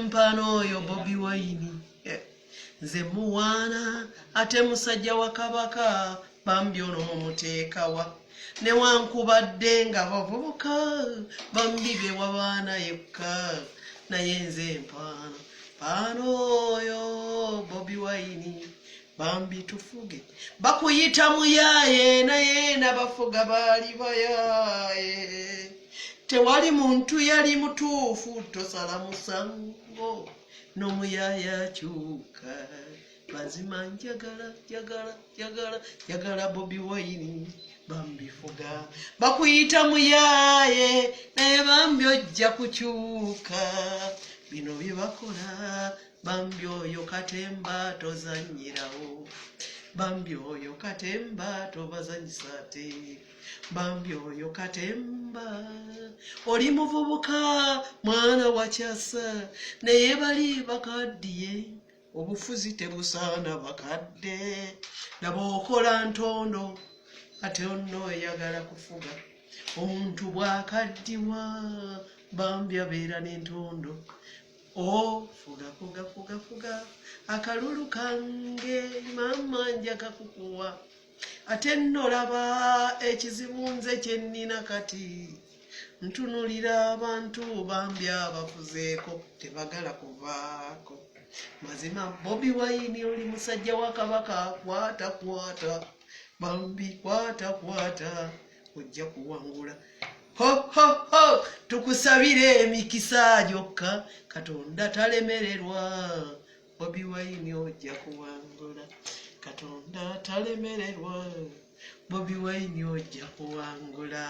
mpano oyo Bobi Wine nze muwaana ate musajja wa Kabaka bambi ono mumuteekawa newankubadde nga bavubuka bambi bewabaana yekka naye nze mpano oyo Bobi Wine bambi tufuge bakuyita muyaaye naye nabafuga baali bayaaye tewali muntu yali mutuufu tosala musango n'omuyaaya akyuka mazima njagala Bobi Wine bambifuga bakuyita muyaaye naye bambi ojja kukyuka bino bye bakola bambi oyo Katemba tozanyirawo bambi oyo Katemba tobazanyisa ate bambi oyo Katemba oli muvubuka mwana wa Kyasa naye bali bakaddiye obufuzi tebusaana bakadde nabookola ntondo ate ono eyagala kufuga omuntu bwakaddiwa bambi abeera n'entondo fuga akalulu kange mama njaga kukuwa ate nno laba ekizibu nze kyennina kati ntunulira abantu bambi abafuzeeko tebagala kuvaako mazima Bobi Wine oli musajja wa Kabaka kwata bambi kwata ojja kuwangula ho tukusabire emikisa gyokka Katonda talemererwa Bobi Wine ojja kuwangula Katonda talemererwa Bobi Wine ojja kuwangula